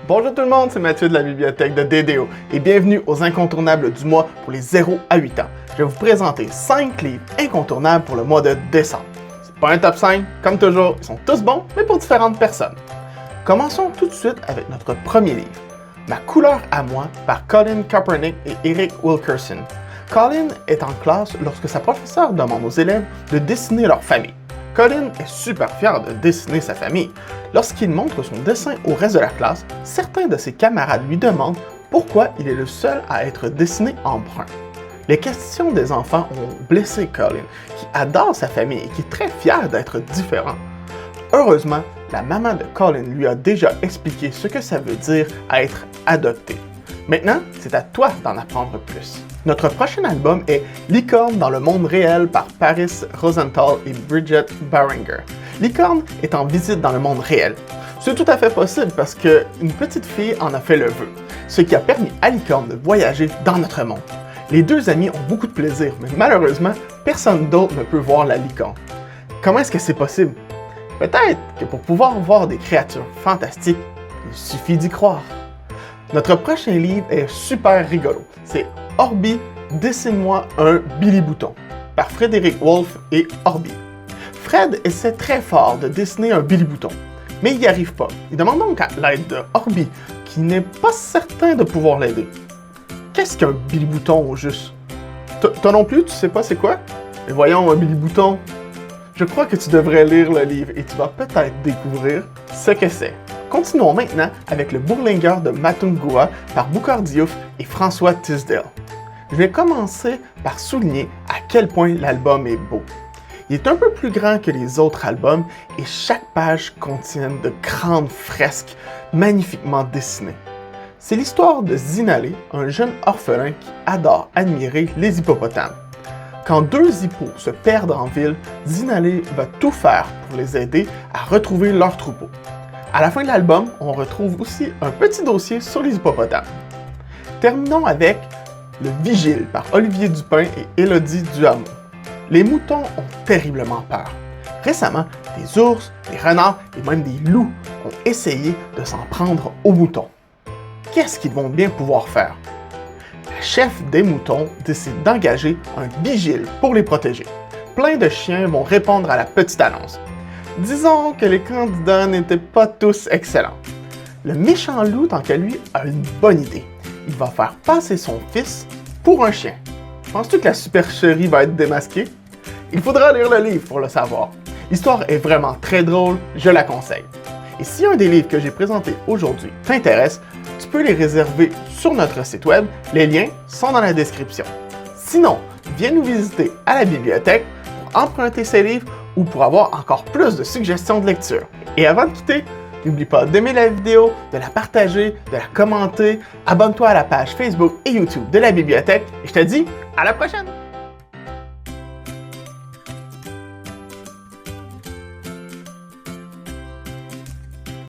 Bonjour tout le monde, c'est Mathieu de la bibliothèque de DDO et bienvenue aux incontournables du mois pour les 0 à 8 ans. Je vais vous présenter 5 livres incontournables pour le mois de décembre. C'est pas un top 5, comme toujours, ils sont tous bons, mais pour différentes personnes. Commençons tout de suite avec notre premier livre, Ma couleur à moi par Colin Kaepernick et Eric Wilkerson. Colin est en classe lorsque sa professeure demande aux élèves de dessiner leur famille. Colin est super fier de dessiner sa famille. Lorsqu'il montre son dessin au reste de la classe, certains de ses camarades lui demandent pourquoi il est le seul à être dessiné en brun. Les questions des enfants ont blessé Colin, qui adore sa famille et qui est très fier d'être différent. Heureusement, la maman de Colin lui a déjà expliqué ce que ça veut dire être adopté. Maintenant, c'est à toi d'en apprendre plus. Notre prochain album est Licorne dans le monde réel par Paris Rosenthal et Bridget Baringer. Licorne est en visite dans le monde réel. C'est tout à fait possible parce qu'une petite fille en a fait le vœu, ce qui a permis à Licorne de voyager dans notre monde. Les deux amis ont beaucoup de plaisir, mais malheureusement, personne d'autre ne peut voir la licorne. Comment est-ce que c'est possible? Peut-être que pour pouvoir voir des créatures fantastiques, il suffit d'y croire. Notre prochain livre est super rigolo. C'est Orbi, dessine-moi un Billy Bouton par Frédéric Wolff et Orbi. Fred essaie très fort de dessiner un Billy Bouton, mais il n'y arrive pas. Il demande donc à l'aide de Orbi, qui n'est pas certain de pouvoir l'aider. Qu'est-ce qu'un Billy Bouton au juste? Toi non plus, tu sais pas c'est quoi? Et voyons, un Billy Bouton. Je crois que tu devrais lire le livre et tu vas peut-être découvrir ce que c'est. Continuons maintenant avec le Bourlingueur de Matungua par Boukhar Diouf et François Tisdale. Je vais commencer par souligner à quel point l'album est beau. Il est un peu plus grand que les autres albums et chaque page contient de grandes fresques magnifiquement dessinées. C'est l'histoire de Zinalé, un jeune orphelin qui adore admirer les hippopotames. Quand deux hippos se perdent en ville, Zinalé va tout faire pour les aider à retrouver leur troupeau. À la fin de l'album, on retrouve aussi un petit dossier sur les hippopotames. Terminons avec Le Vigile par Olivier Dupin et Élodie Duhamon. Les moutons ont terriblement peur. Récemment, des ours, des renards et même des loups ont essayé de s'en prendre aux moutons. Qu'est-ce qu'ils vont bien pouvoir faire? La chef des moutons décide d'engager un vigile pour les protéger. Plein de chiens vont répondre à la petite annonce. Disons que les candidats n'étaient pas tous excellents. Le méchant loup, tant qu'à lui, a une bonne idée. Il va faire passer son fils pour un chien. Penses-tu que la supercherie va être démasquée? Il faudra lire le livre pour le savoir. L'histoire est vraiment très drôle, je la conseille. Et si un des livres que j'ai présentés aujourd'hui t'intéresse, tu peux les réserver sur notre site web, les liens sont dans la description. Sinon, viens nous visiter à la bibliothèque pour emprunter ces livres ou pour avoir encore plus de suggestions de lecture. Et avant de quitter, n'oublie pas d'aimer la vidéo, de la partager, de la commenter, abonne-toi à la page Facebook et YouTube de la bibliothèque et je te dis à la prochaine!